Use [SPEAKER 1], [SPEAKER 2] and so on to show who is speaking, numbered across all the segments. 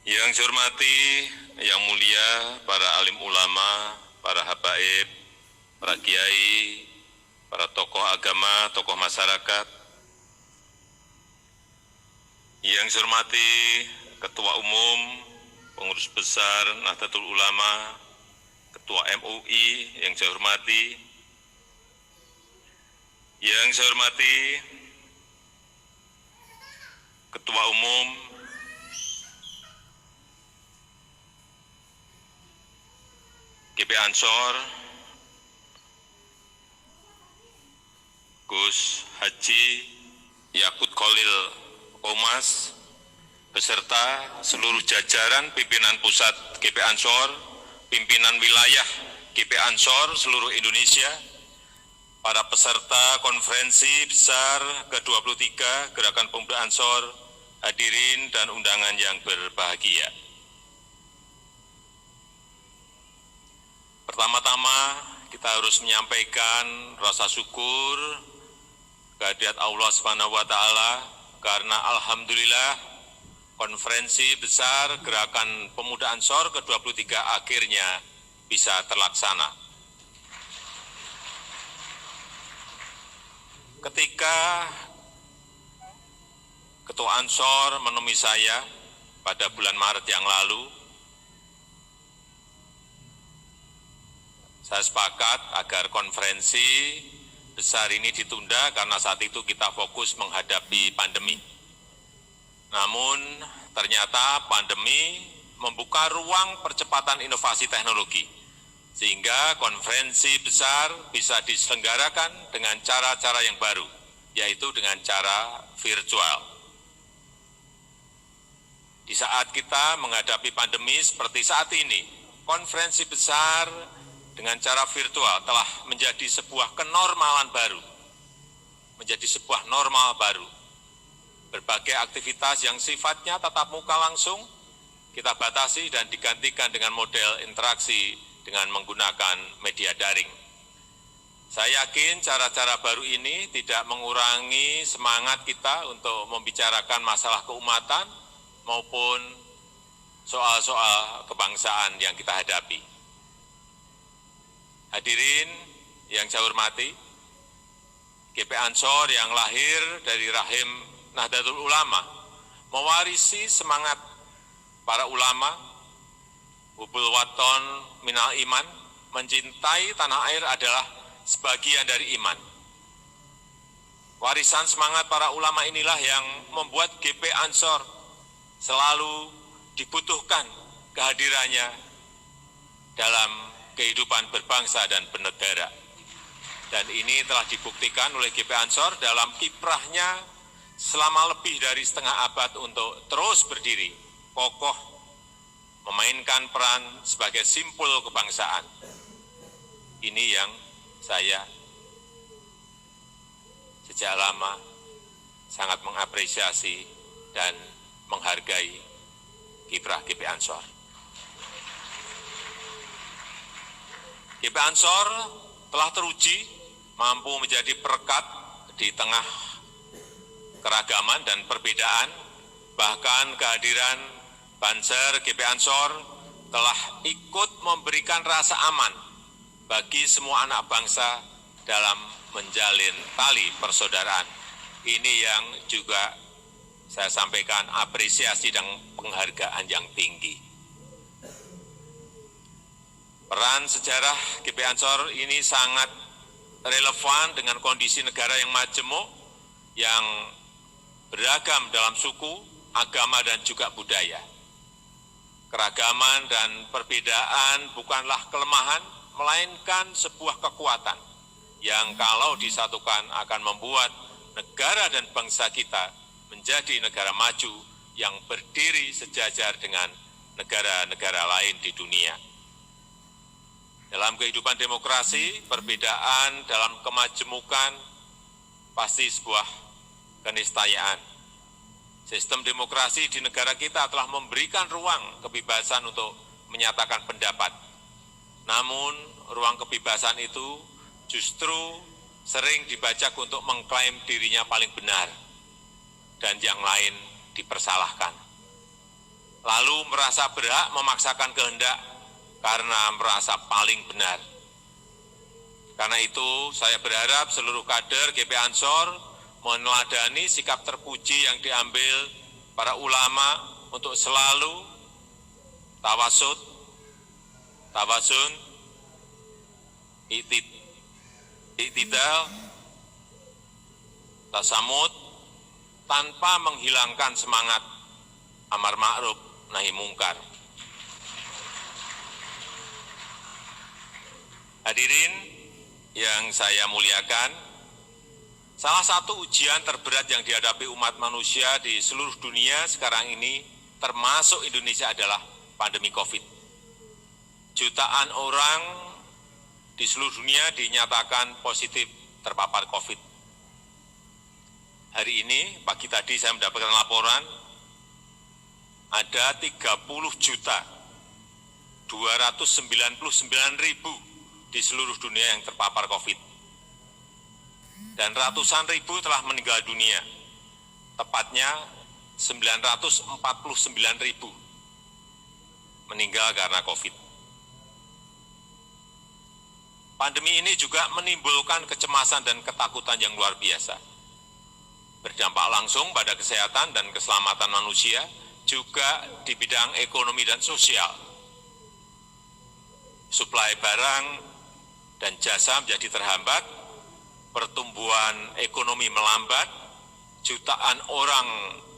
[SPEAKER 1] Yang saya hormati, yang mulia para alim ulama, para habaib, para kiai, para tokoh agama, tokoh masyarakat. Yang saya hormati Ketua Umum, Pengurus Besar Nahdlatul Ulama, Ketua MUI yang saya hormati. Yang saya hormati Ketua Umum GP Ansor, Gus Haji Yakut Khalil Omas, beserta seluruh jajaran pimpinan pusat GP Ansor, pimpinan wilayah GP Ansor seluruh Indonesia, para peserta konferensi besar ke-23 Gerakan Pemuda Ansor, hadirin dan undangan yang berbahagia. Pertama-tama kita harus menyampaikan rasa syukur kehadirat Allah Subhanahu wa taala karena alhamdulillah konferensi besar Gerakan Pemuda Ansor ke-23 akhirnya bisa terlaksana. Ketika Ketua Ansor menemui saya pada bulan Maret yang lalu, saya sepakat agar konferensi besar ini ditunda karena saat itu kita fokus menghadapi pandemi. Namun ternyata pandemi membuka ruang percepatan inovasi teknologi, sehingga konferensi besar bisa diselenggarakan dengan cara-cara yang baru, yaitu dengan cara virtual. Di saat kita menghadapi pandemi seperti saat ini, konferensi besar dengan cara virtual telah menjadi sebuah kenormalan baru, menjadi sebuah normal baru. Berbagai aktivitas yang sifatnya tatap muka langsung kita batasi dan digantikan dengan model interaksi dengan menggunakan media daring. Saya yakin cara-cara baru ini tidak mengurangi semangat kita untuk membicarakan masalah keumatan maupun soal-soal kebangsaan yang kita hadapi. Hadirin yang saya hormati, GP Ansor yang lahir dari rahim Nahdlatul Ulama mewarisi semangat para ulama, hubul waton minal iman, mencintai tanah air adalah sebagian dari iman. Warisan semangat para ulama inilah yang membuat GP Ansor selalu dibutuhkan kehadirannya dalam kehidupan berbangsa dan bernegara. Dan ini telah dibuktikan oleh GP Ansor dalam kiprahnya selama lebih dari setengah abad untuk terus berdiri, kokoh, memainkan peran sebagai simpul kebangsaan. Ini yang saya sejak lama sangat mengapresiasi dan menghargai kiprah GP Ansor. GP Ansor telah teruji mampu menjadi perekat di tengah keragaman dan perbedaan, bahkan kehadiran Banser GP Ansor telah ikut memberikan rasa aman bagi semua anak bangsa dalam menjalin tali persaudaraan. Ini yang juga saya sampaikan apresiasi dan penghargaan yang tinggi. Peran sejarah GP Ansor ini sangat relevan dengan kondisi negara yang majemuk, yang beragam dalam suku, agama, dan juga budaya. Keragaman dan perbedaan bukanlah kelemahan, melainkan sebuah kekuatan yang kalau disatukan akan membuat negara dan bangsa kita menjadi negara maju yang berdiri sejajar dengan negara-negara lain di dunia. Dalam kehidupan demokrasi, perbedaan dalam kemajemukan pasti sebuah keniscayaan. Sistem demokrasi di negara kita telah memberikan ruang kebebasan untuk menyatakan pendapat. Namun, ruang kebebasan itu justru sering dibajak untuk mengklaim dirinya paling benar dan yang lain dipersalahkan. lalu merasa berhak memaksakan kehendak karena merasa paling benar. Karena itu, saya berharap seluruh kader GP Ansor meneladani sikap terpuji yang diambil para ulama untuk selalu tawasud, tawasun, iktidal, tasamud, tanpa menghilangkan semangat amar ma'ruf nahi mungkar. Hadirin yang saya muliakan, salah satu ujian terberat yang dihadapi umat manusia di seluruh dunia sekarang ini, termasuk Indonesia, adalah pandemi COVID. Jutaan orang di seluruh dunia dinyatakan positif terpapar COVID. Hari ini, pagi tadi saya mendapatkan laporan, ada 30.299.000 di seluruh dunia yang terpapar COVID. Dan ratusan ribu telah meninggal dunia, tepatnya 949.000 meninggal karena COVID. Pandemi ini juga menimbulkan kecemasan dan ketakutan yang luar biasa. Berdampak langsung pada kesehatan dan keselamatan manusia, juga di bidang ekonomi dan sosial. Suplai barang dan jasa menjadi terhambat, pertumbuhan ekonomi melambat, jutaan orang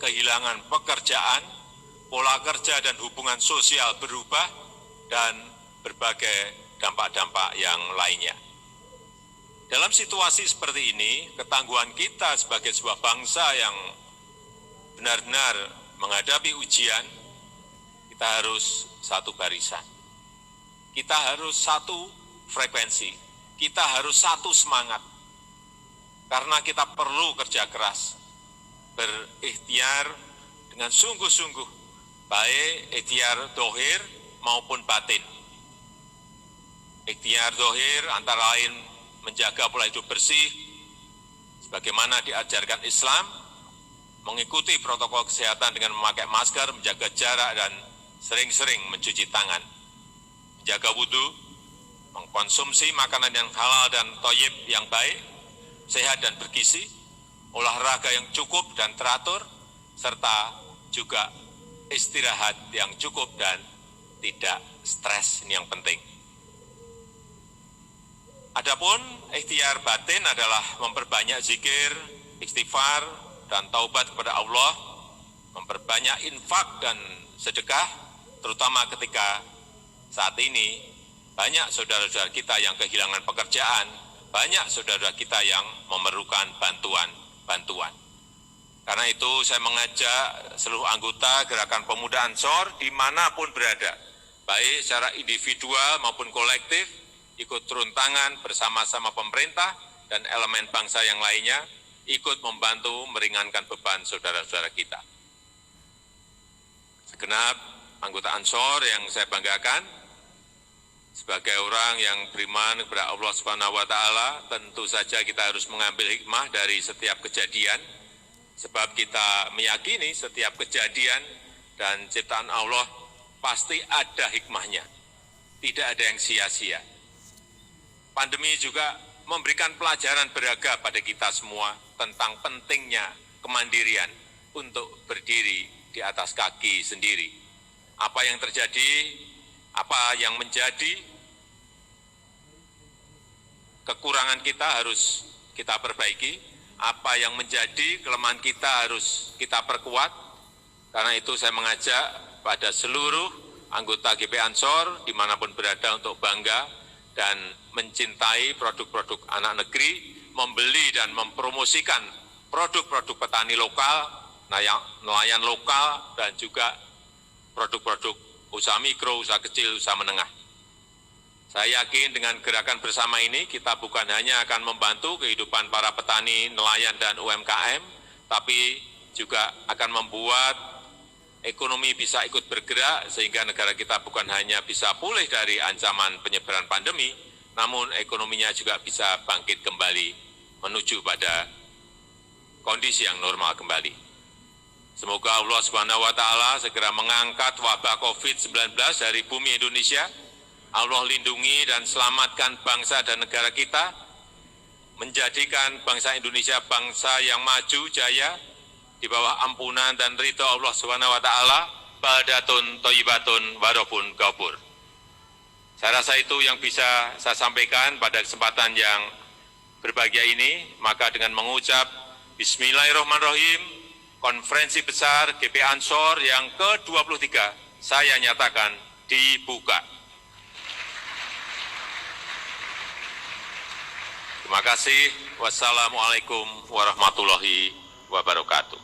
[SPEAKER 1] kehilangan pekerjaan, pola kerja dan hubungan sosial berubah, dan berbagai dampak-dampak yang lainnya. Dalam situasi seperti ini, ketangguhan kita sebagai sebuah bangsa yang benar-benar menghadapi ujian, kita harus satu barisan. Kita harus satu frekuensi, kita harus satu semangat. Karena kita perlu kerja keras, berikhtiar dengan sungguh-sungguh, baik ikhtiar dohir maupun batin. Ikhtiar dohir antara lain menjaga pola hidup bersih, sebagaimana diajarkan Islam, mengikuti protokol kesehatan dengan memakai masker, menjaga jarak, dan sering-sering mencuci tangan, menjaga wudhu, mengkonsumsi makanan yang halal dan thayyib yang baik, sehat dan bergizi, olahraga yang cukup dan teratur, serta juga istirahat yang cukup dan tidak stres, ini yang penting. Adapun ikhtiar batin adalah memperbanyak zikir, istighfar, dan taubat kepada Allah, memperbanyak infak dan sedekah, terutama ketika saat ini banyak saudara-saudara kita yang kehilangan pekerjaan, banyak saudara kita yang memerlukan bantuan. Karena itu saya mengajak seluruh anggota Gerakan Pemuda Ansor dimanapun berada, baik secara individual maupun kolektif, ikut turun tangan bersama-sama pemerintah dan elemen bangsa yang lainnya, ikut membantu meringankan beban saudara-saudara kita. Segenap anggota Ansor yang saya banggakan, sebagai orang yang beriman kepada Allah Subhanahu wa Ta'ala, tentu saja kita harus mengambil hikmah dari setiap kejadian, sebab kita meyakini setiap kejadian dan ciptaan Allah pasti ada hikmahnya, tidak ada yang sia-sia. Pandemi juga memberikan pelajaran berharga pada kita semua tentang pentingnya kemandirian untuk berdiri di atas kaki sendiri. Apa yang terjadi, apa yang menjadi kekurangan kita harus kita perbaiki, apa yang menjadi kelemahan kita harus kita perkuat. Karena itu saya mengajak pada seluruh anggota GP Ansor dimanapun berada untuk bangga dan mencintai produk-produk anak negeri, membeli dan mempromosikan produk-produk petani lokal, nelayan lokal, dan juga produk-produk usaha mikro, usaha kecil, usaha menengah. Saya yakin dengan gerakan bersama ini kita bukan hanya akan membantu kehidupan para petani, nelayan, dan UMKM, tapi juga akan membuat ekonomi bisa ikut bergerak sehingga negara kita bukan hanya bisa pulih dari ancaman penyebaran pandemi, namun ekonominya juga bisa bangkit kembali menuju pada kondisi yang normal kembali. Semoga Allah Subhanahu wa Ta'ala segera mengangkat wabah COVID-19 dari bumi Indonesia. Allah lindungi dan selamatkan bangsa dan negara kita, menjadikan bangsa Indonesia bangsa yang maju jaya di bawah ampunan dan ridho Allah Subhanahu wa Ta'ala. Baldatun thayyibatun wa rabbun ghafur. Saya rasa itu yang bisa saya sampaikan pada kesempatan yang berbahagia ini. Maka dengan mengucap Bismillahirrahmanirrahim, konferensi besar GP Ansor yang ke-23 saya nyatakan dibuka. Terima kasih. Wassalamualaikum warahmatullahi wabarakatuh.